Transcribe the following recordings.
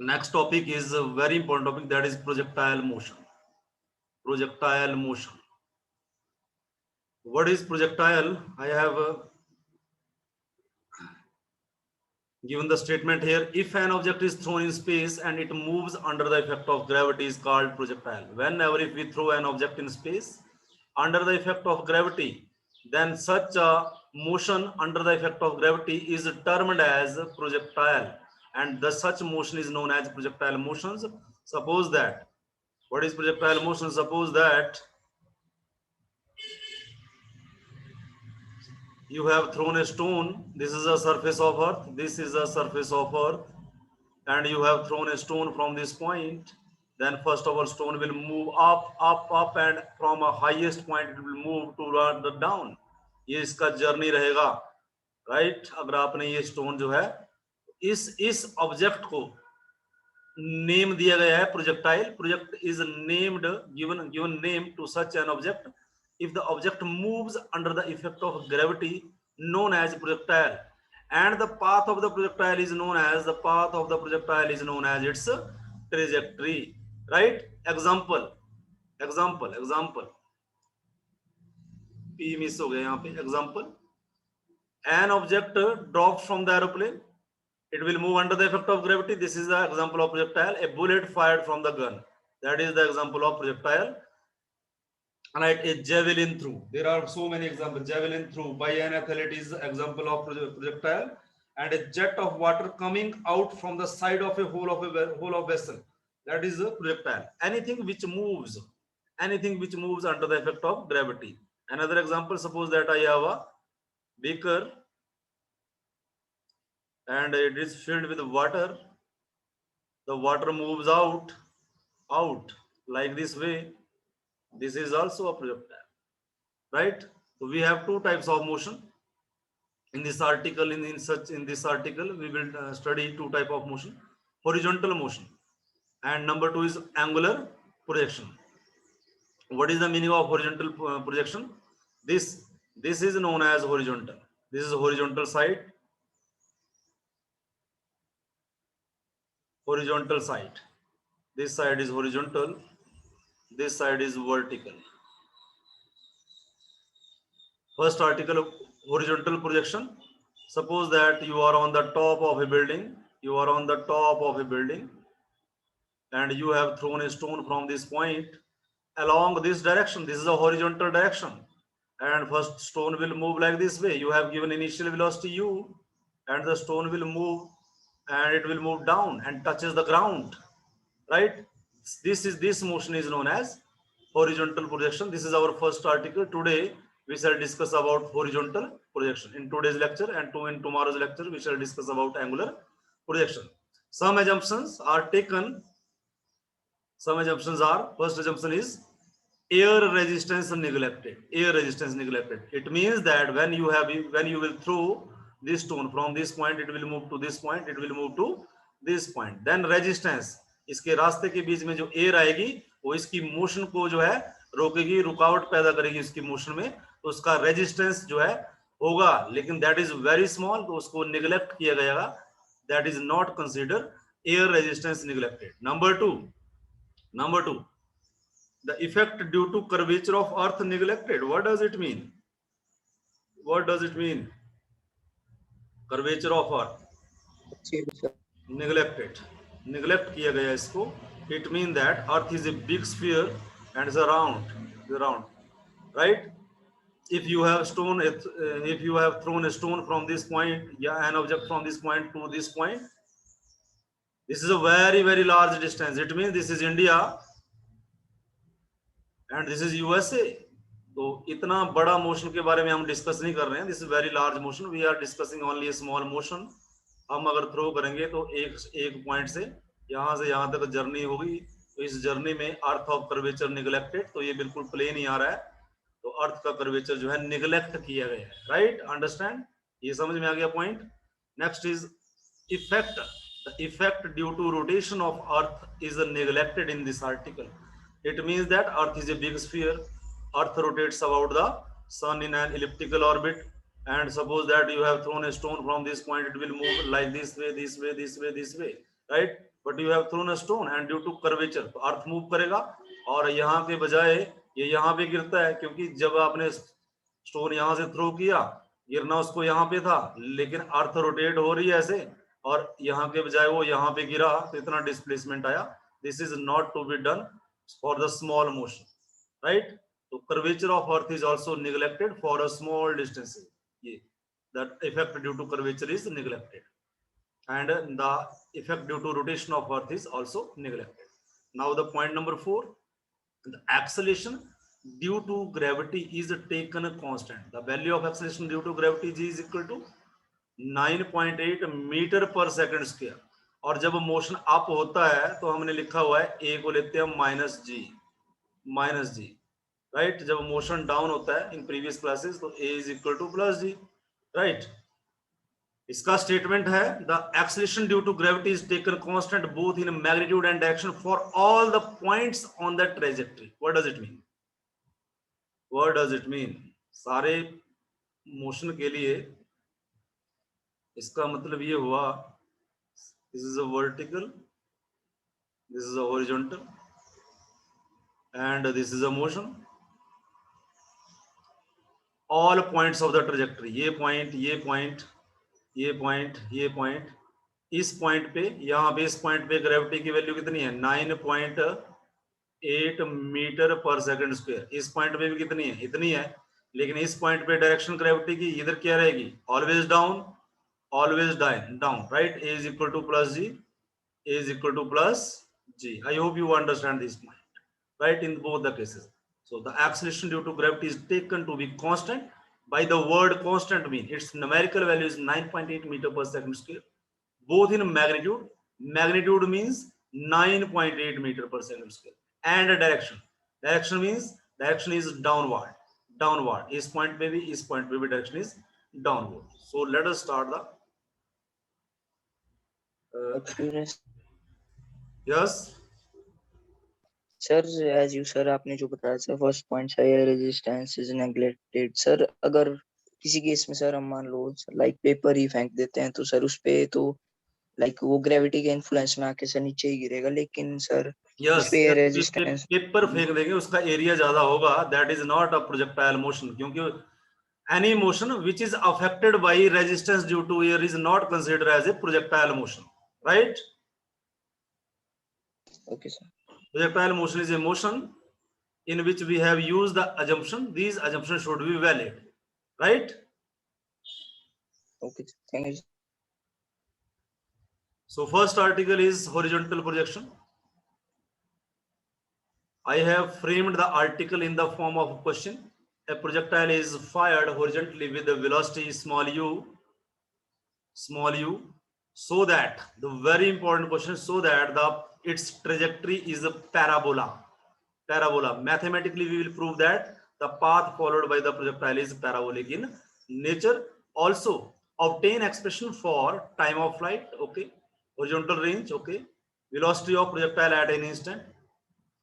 Next topic is a very important topic, that is projectile motion. Projectile motion. What is projectile? I have given the statement here. If an object is thrown in space and it moves under the effect of gravity is called projectile. Whenever if we throw an object in space under the effect of gravity, then such a motion under the effect of gravity is termed as projectile, and the such motion is known as projectile motions. Suppose that, what is projectile motion? Suppose that you have thrown a stone. This is a surface of earth, this is a surface of earth, and you have thrown a stone from this point. Then first of all, stone will move up, and from a highest point it will move to the down. ये इसका journey रहेगा, right? अगर आपने ये stone जो है इस object को नेम दिया गया है projectile. Project is named, given name to such an object if the object moves under the effect of gravity, known as projectile, and the path of the projectile is known as its trajectory, right? Example p miss हो गया यहाँ पे. Example, an object dropped from the aeroplane, it will move under the effect of gravity. This is the example of projectile. A bullet fired from the gun, that is the example of projectile. Right? A javelin throw, there are so many examples. Javelin throw by an athlete is example of projectile. And a jet of water coming out from the side of a hole of vessel, that is a projectile. Anything which moves under the effect of gravity. Another example, suppose that I have a beaker and it is filled with water. The water moves out like this way. This is also a projectile, right? So we have two types of motion in this article. In this article we will study two type of motion: horizontal motion, and number two is angular projection. What is the meaning of horizontal projection? This is known as horizontal. This is horizontal side. This side is horizontal, this side is vertical. First article, horizontal projection. Suppose that you are on the top of a building, and you have thrown a stone from this point along this direction. This is a horizontal direction, and first stone will move like this way. You have given initial velocity u, and the stone will move, and it will move down and touches the ground, right? This motion is known as horizontal projection. This is our first article. Today we shall discuss about horizontal projection in today's lecture, and in tomorrow's lecture we shall discuss about angular projection. Some assumptions are taken. First assumption is air resistance neglected. It means that when you will throw this stone from this point, it will move to this point, then resistance, इसके रास्ते के बीच में जो air आएगी वो इसकी motion को जो है रोकेगी, रुकावट पैदा करेगी इसकी मोशन में, तो उसका रेजिस्टेंस जो है होगा, लेकिन दैट इज वेरी स्मॉल, तो उसको निगलेक्ट किया गया. That is not consider air resistance neglected. Number two, the effect due to curvature of earth neglected. What does it mean? Curvature of earth neglect किया गया इसको. It means that earth is a big sphere and is round, right? If you have thrown a stone from this point, an object from this point to this point, this is a very very large distance. It means this is India and this is USA. तो इतना बड़ा motion के बारे में हम discuss नहीं कर रहे हैं. This is very large motion. We are discussing only a small motion. हम अगर थ्रो करेंगे तो एक पॉइंट से यहाँ तक जर्नी होगी, तो इस जर्नी में अर्थ ऑफ कर्वेचर निगलेक्टेड, तो ये बिल्कुल प्लेन ही आ रहा है. तो अर्थ का कर्वेचर जो है निगलेक्ट किया गया है, राइट? अंडरस्टैंड? ये समझ में आ गया point. Next is effect. The effect due to rotation of earth is neglected in this article. It means that earth is a big sphere. Earth rotates about the sun in an elliptical orbit, and suppose that you have thrown a stone from this point, it will move like this way, right? But you have thrown a stone and due to curvature, तो earth move करेगा और यहाँ के बजाय ये यहाँ पे गिरता है, क्योंकि जब आपने स्टोन यहाँ से थ्रो किया, गिरना उसको यहाँ पे था, लेकिन अर्थ रोटेट हो रही है ऐसे, और यहाँ के बजाय वो यहाँ पे गिरा, तो इतना डिस्प्लेसमेंट आया. This is not to be done for the small motion, right. तो curvature of earth is also neglected for a small distance. ये that effect due to curvature is neglected, and the effect due to rotation of earth is also neglected. Now the point number 4, the acceleration due to gravity is taken constant. The value of acceleration due to gravity g is equal to 9.8 metre पर second square. और जब motion up होता है तो हमने लिखा हुआ है a को लेते हैं माइनस जी, राइट. जब मोशन डाउन होता है इन प्रीवियस क्लासेस तो a is equal to plus g, right. इसका स्टेटमेंट है the acceleration due to gravity is taken constant both in magnitude and direction for all the points on the trajectory. What does it mean? What does it mean? सारे motion के लिए इसका मतलब ये हुआ, this is a vertical, this is a horizontal and this is a motion. All points of the trajectory, ये point, ये point, ये पॉइंट, ये पॉइंट, इस पॉइंट पे, यहाँ पे इस पॉइंट पे ग्रेविटी की वैल्यू कितनी है? 9.8 मीटर पर सेकंड स्क्वायर. इस पॉइंट पे भी कितनी है? इतनी है. लेकिन इस पॉइंट पे डायरेक्शन ग्रेविटी की इधर क्या रहेगी? Always down, always down, right. A is equal to plus g, a is equal to plus g. I hope you understand this point, right, in both the cases. So the acceleration due to gravity is taken to be constant. By the word constant mean its numerical value is 9.8 meter per second square, both in magnitude. Magnitude means 9.8 meter per second square, and direction. Direction means direction is downward. Downward. इस point पे भी, इस point पे भी direction is downward. So let us start the. Experience. Yes. Sir as you sir आपने जो बताया sir first point है रेजिस्टेंस इज नेग्लेक्टेड. सर अगर किसी केस में सर हम मान लो लाइक पेपर ही फेंक देते हैं तो सर उस पे तो लाइक वो ग्रेविटी के इन्फ्लुएंस में आके सर नीचे ही गिरेगा, लेकिन सर उस पे रेजिस्टेंस पेपर फेंक देंगे उसका एरिया ज्यादा होगा. That is not a projectile motion, क्योंकि any motion which is affected by resistance due to air is not considered as a projectile motion, right? Okay sir. Projectile motion is a motion in which we have used the assumption, these assumptions should be valid, right? Okay, thank you. So first article is horizontal projection. I have framed the article in the form of a question. A projectile is fired horizontally with the velocity small u, so that the very important question, so that its trajectory is a parabola. Mathematically we will prove that the path followed by the projectile is parabolic in nature. Also obtain expression for time of flight, okay, horizontal range, okay, velocity of projectile at an instant.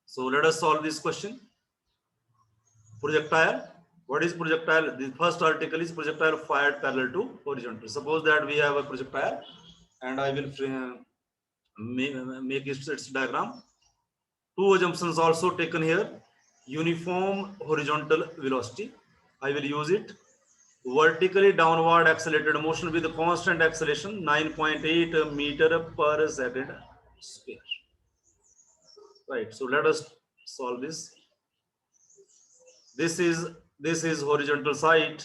So let us solve this question. Projectile, what is projectile? The first article is projectile fired parallel to horizontal. Suppose that we have a projectile and I will make its diagram. Two assumptions also taken here. Uniform horizontal velocity, I will use it. Vertically downward accelerated motion with constant acceleration 9.8 meter per second square, right. So let us solve this. This is horizontal side,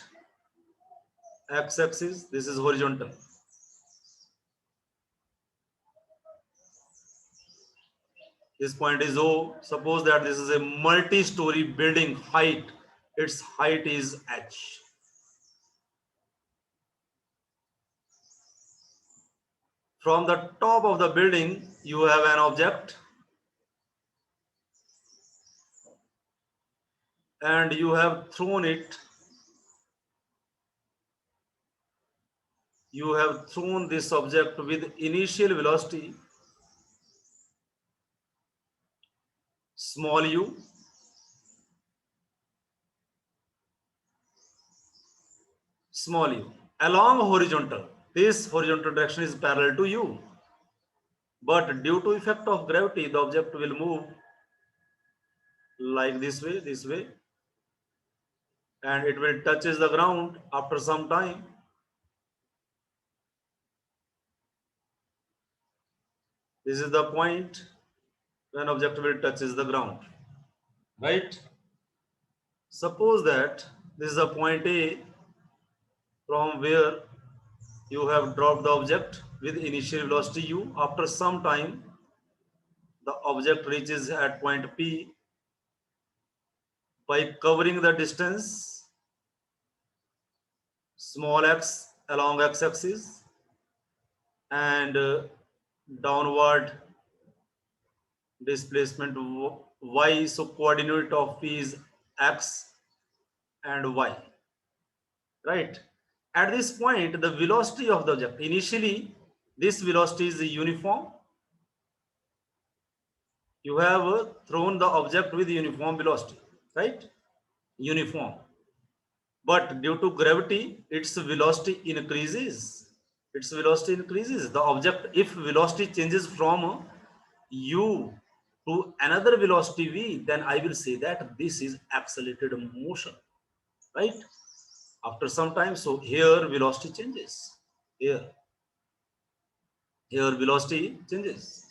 x-axis, this is horizontal. This point is O. Suppose that this is a multi-story building height. Its height is h. From the top of the building, you have an object and you have thrown it. You have thrown this object with initial velocity small u, along horizontal. This horizontal direction is parallel to u. But due to effect of gravity, the object will move like this way, and it will touches the ground after some time. This is the point when object will touches the ground, right? Suppose that this is the point A from where you have dropped the object with initial velocity u. After some time, the object reaches at point P. By covering the distance small x along x-axis and downward displacement y, so coordinate of P is x and y, right? At this point, the velocity of the object, initially this velocity is uniform. You have thrown the object with uniform velocity, right? Uniform. But due to gravity, its velocity increases. Its velocity increases. The object, if velocity changes from u to another velocity v, then I will say that this is accelerated motion, right? After some time, so here velocity changes. Here velocity changes.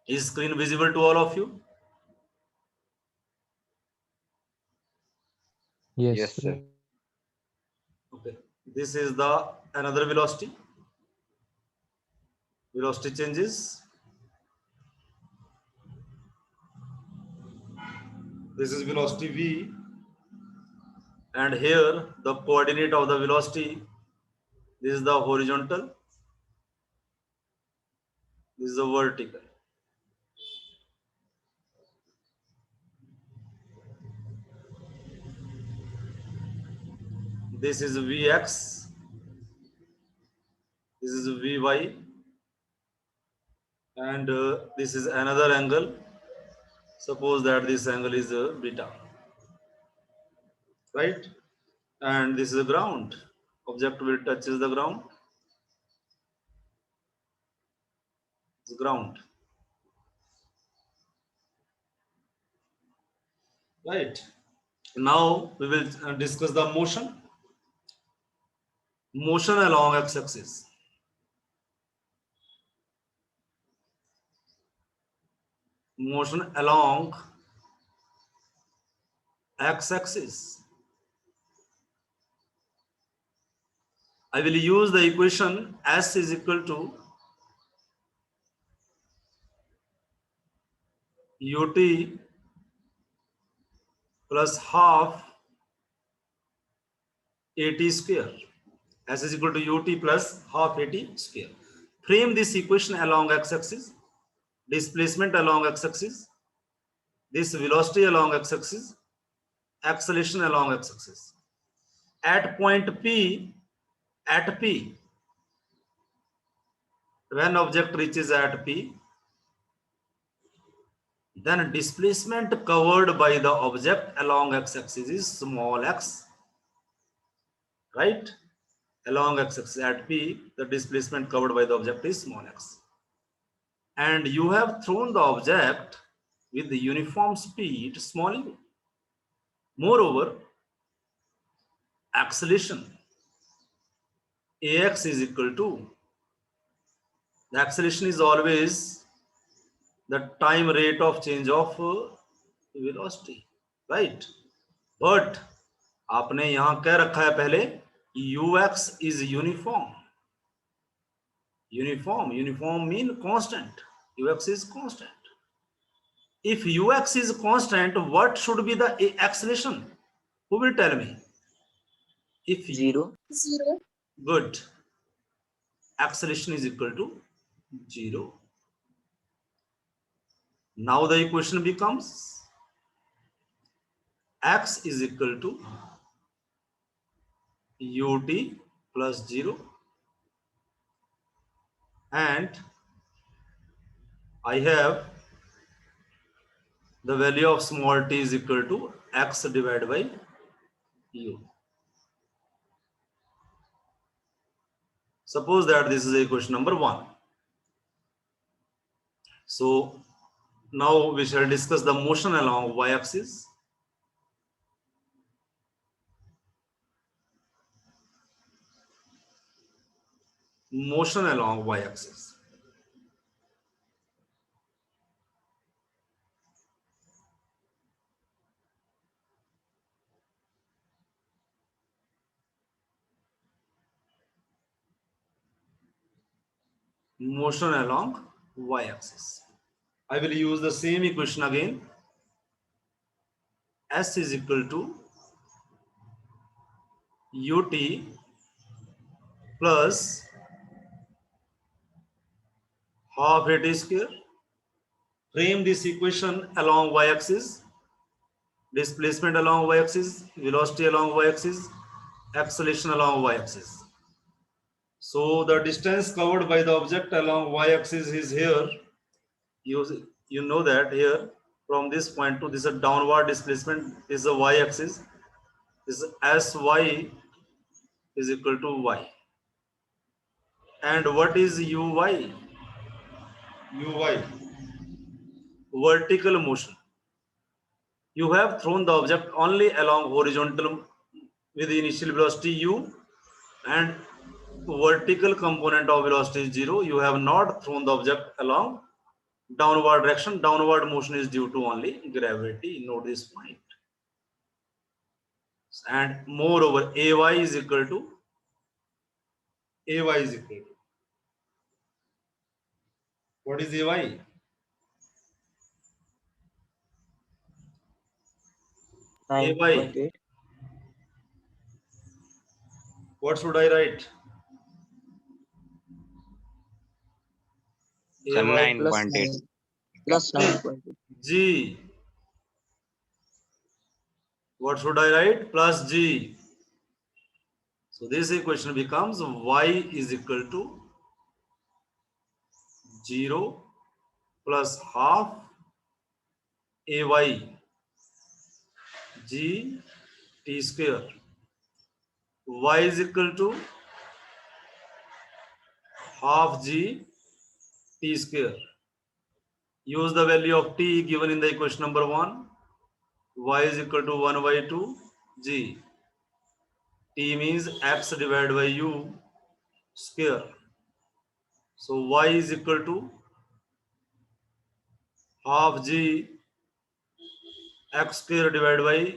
Is screen visible to all of you? Yes, Yes, sir. sir. Okay. This is the another velocity. Velocity changes. This is velocity v, and here the coordinate of the velocity, this is the horizontal, this is the vertical. This is vx, this is vy, and this is another angle. Suppose that this angle is beta, right? And this is the ground. Object will touches the ground. It's ground, right? Now we will discuss the motion. Motion along x-axis. Motion along x-axis. I will use the equation S is equal to ut plus half at square. S is equal to ut plus half at square. Frame this equation along x-axis, displacement along x-axis, this velocity along x-axis, acceleration along x-axis. At point P, when object reaches at P, then displacement covered by the object along x-axis is small x, right? Along x-axis at P, the displacement covered by the object is small x. And you have thrown the object with the uniform speed small u. Moreover, acceleration ax is equal to, the acceleration is always the time rate of change of velocity, right? But आपने यहां क्या रखा है पहले, ux is uniform. Uniform mean constant. Ux is constant. If ux is constant, what should be the acceleration? Who will tell me? If 0. Good. Acceleration is equal to 0. Now the equation becomes x is equal to ut plus 0, and I have the value of small t is equal to x divided by u. Suppose that this is equation number 1. So now we shall discuss the motion along y-axis. Motion along y-axis. Motion along y-axis. I will use the same equation again. S is equal to ut plus half at square. Frame this equation along y-axis. Displacement along y-axis, velocity along y-axis, acceleration along y-axis. So the distance covered by the object along y-axis is here. You know that here from this point to this is a downward displacement is a y-axis. This Sy is equal to y. And what is uy? Uy, vertical motion. You have thrown the object only along horizontal with the initial velocity u, and vertical component of velocity is 0. You have not thrown the object along downward direction. Downward motion is due to only gravity. Note this point. And moreover, ay is equal to what is ay? 9.8. What should I write? Sir, Ay 9.8. Plus 9.8. g. What should I write? Plus g. So this equation becomes y is equal to 0 plus half ay g t square. Y is equal to half g t square. Use the value of t given in the equation number 1. Y is equal to 1 by 2 g. T means x divided by u square. So y is equal to half g x square divided by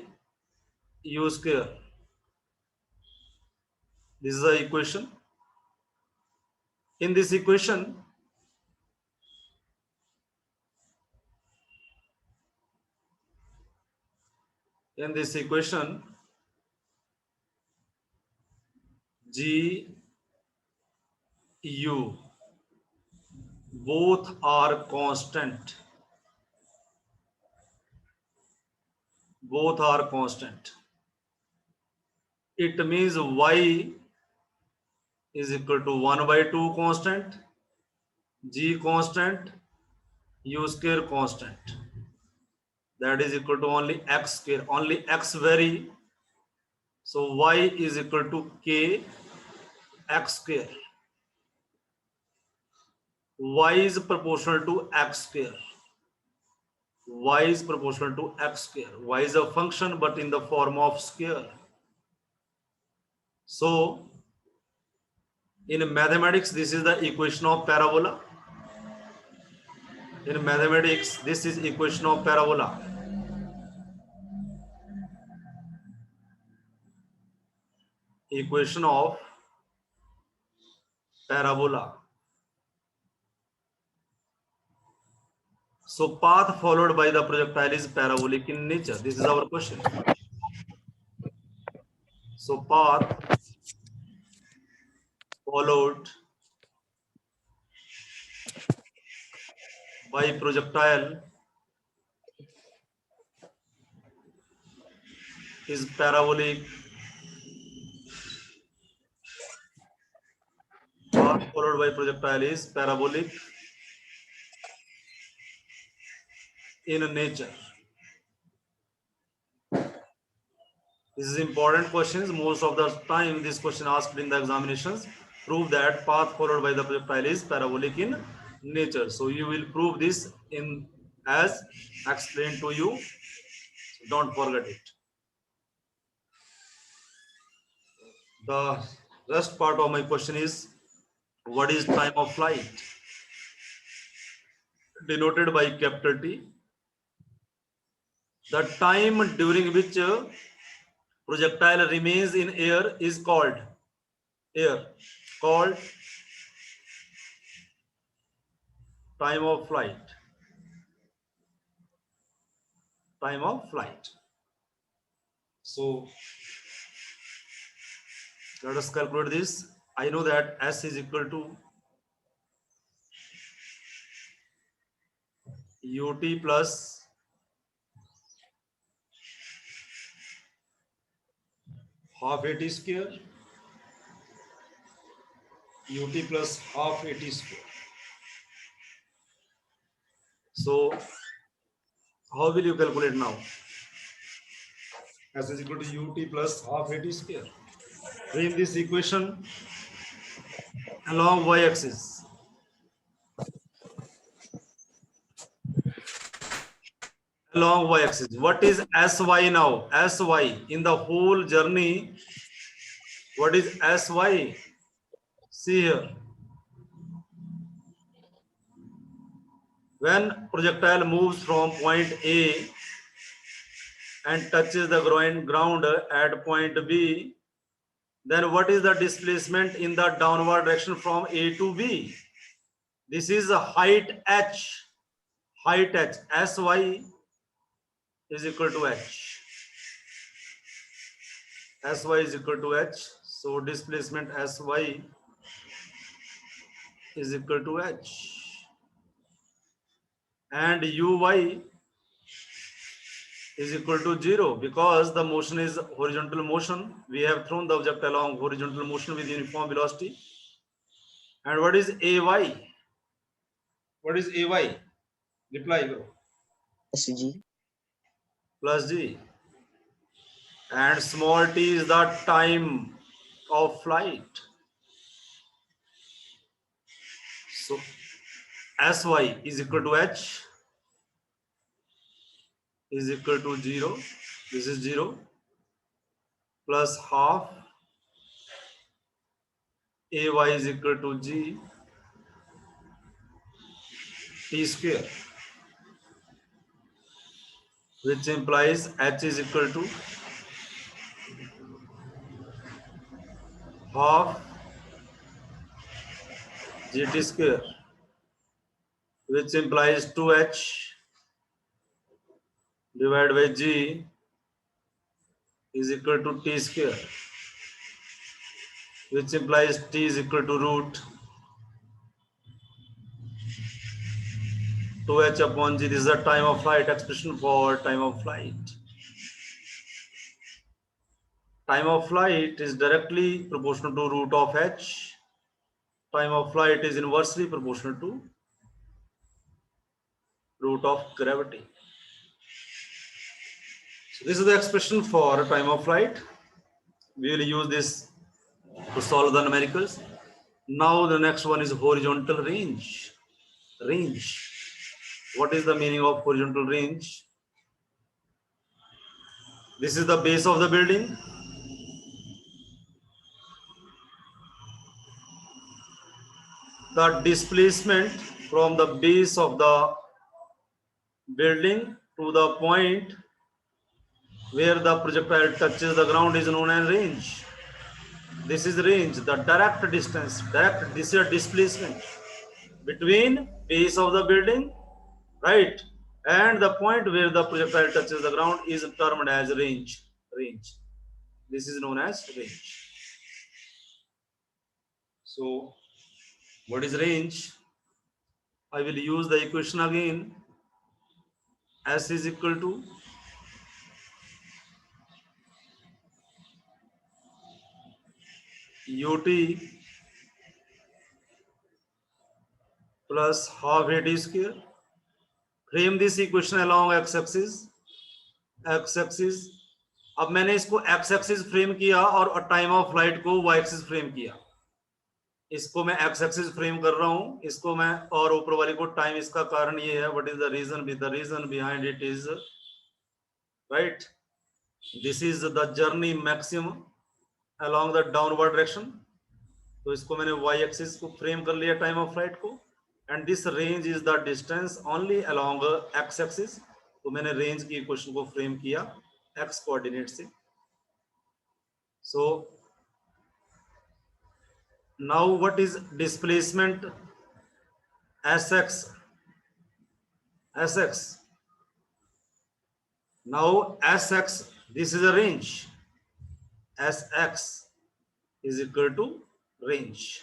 u square. This is the equation. In this equation, g u both are constant. Both are constant. It means y is equal to 1 by 2 constant, g constant, u square constant. That is equal to only x square. Only x vary. So y is equal to k x square. Y is proportional to x square. Y is proportional to x square. Y is a function but in the form of square. So in mathematics, this is the equation of parabola. In mathematics, this is equation of parabola. Equation of parabola. So path followed by the projectile is parabolic in nature. This is our question. So path followed by projectile is parabolic path followed by projectile is parabolic in nature? This is important questions. Most of the time, this question asked in the examinations. Prove that path followed by the projectile is parabolic in nature. So you will prove this in as explained to you. So don't forget it. The rest part of my question is, what is time of flight? Denoted by capital T. The time during which projectile remains in air is called time of flight. Time of flight. So let us calculate this. I know that S is equal to ut plus half at square, ut plus half at square. So how will you calculate now? S is equal to ut plus half at square. Frame this equation along y-axis. Along y-axis. What is Sy now? Sy in the whole journey. What is Sy? See here. When projectile moves from point A and touches the ground at point B, then what is the displacement in the downward direction from A to B? This is a height h. Height h. Sy is equal to h. Sy is equal to h. So displacement Sy is equal to h. And Uy is equal to 0 because the motion is horizontal motion. We have thrown the object along horizontal motion with uniform velocity. And what is Ay? What is Ay? Reply, bro. SG. Plus G. And small t is the time of flight. So Sy is equal to h is equal to 0. This is 0 plus half Ay is equal to G t square, which implies h is equal to half gt square, which implies 2h divided by g is equal to t square, which implies t is equal to root 2h upon g. This is the time of flight expression for time of flight. Time of flight is directly proportional to root of h. Time of flight is inversely proportional to root of gravity. So this is the expression for time of flight. We will use this to solve the numericals. Now the next one is horizontal range. Range. What is the meaning of horizontal range? This is the base of the building. The displacement from the base of the building to the point where the projectile touches the ground is known as range. This is range, the direct distance, this is displacement between base of the building, right, and the point where the projectile touches the ground is termed as range. Range. This is known as range. So, what is range? I will use the equation again. S is equal to ut plus half AD square. Frame this equation along x-axis. x-axis. अब मैंने इसको x-axis frame किया और time of flight को y-axis frame किया. इसको मैं x-axis frame कर रहा हूं, इसको मैं और ऊपर वाले को टाइम. इसका कारण ये है, what is the reason? The reason behind it is right, this is the journey maximum along the downward direction. तो इसको मैंने y axis को फ्रेम कर लिया टाइम ऑफ फ्लाइट को. And this range is the distance only along x axis. तो मैंने range की इक्वेशन को फ्रेम किया x कोऑर्डिनेट से. So now what is displacement sx? Now sx, this is a range. Sx is equal to range.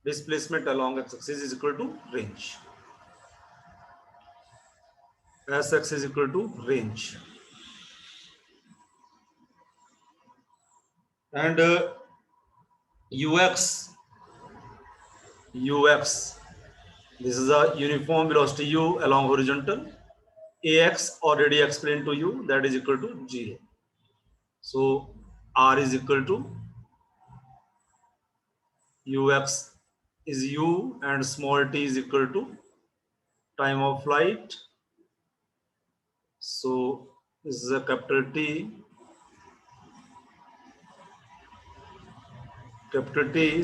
Displacement along x-axis is equal to range. Sx is equal to range. And ux, this is a uniform velocity u along horizontal. Ax already explained to you, that is equal to 0. So r is equal to ux is u and small t is equal to time of flight. So this is a capital T.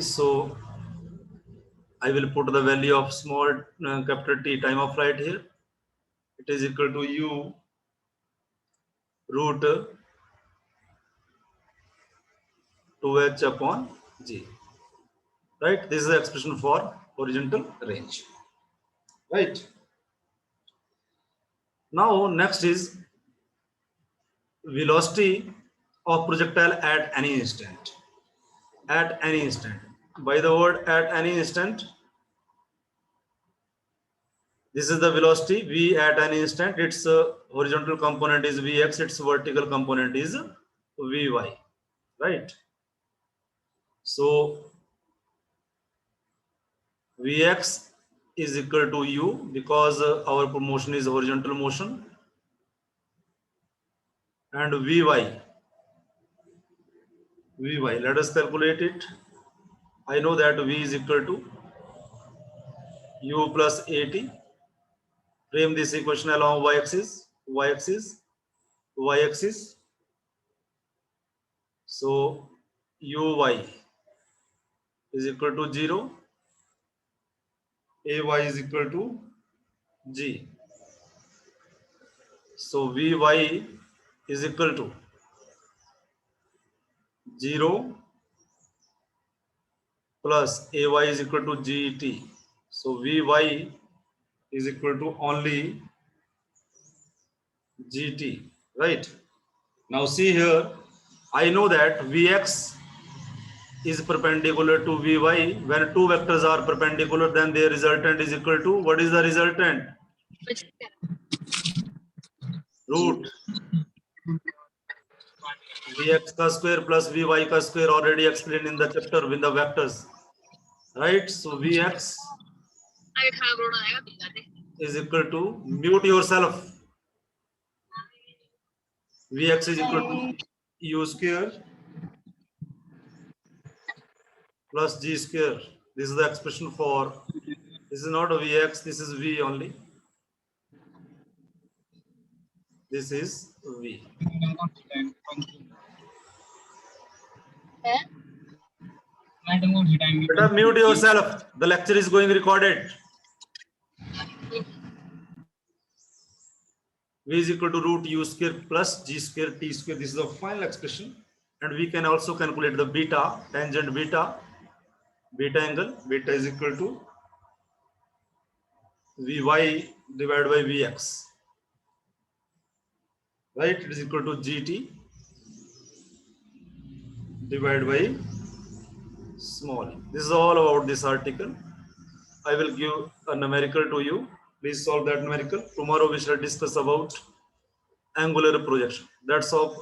So I will put the value of small capital T time of flight here. It is equal to u root 2h upon g. Right? This is the expression for horizontal range. Right? Now next is velocity of projectile at any instant. At any instant. By the word at any instant, this is the velocity v at any instant. Its horizontal component is vx, its vertical component is vy, right? So vx is equal to u because our motion is horizontal motion, and vy, let us calculate it. I know that v is equal to u plus at. Frame this equation along y-axis. So uy is equal to 0, ay is equal to g. So vy is equal to 0 plus ay is equal to gt. So vy is equal to only gt, right? Now see here, I know that vx is perpendicular to vy. When two vectors are perpendicular, then their resultant is equal to, what is the resultant? Root vx ka square plus vy ka square, already explained in the chapter with the vectors, right? So vx is equal to, mute yourself, vx is equal to u square plus g square. This is the expression for, this is not a vx, this is v only. This is v. Better mute yourself. The lecture is going recorded. V is equal to root u square plus g square t square. This is the final expression. And we can also calculate the beta, tangent beta angle. Beta is equal to vy divided by vx. Right? It is equal to gt divided by small. This is all about this article. I will give a numerical to you. Please solve that numerical. Tomorrow we shall discuss about angular projection. That's all.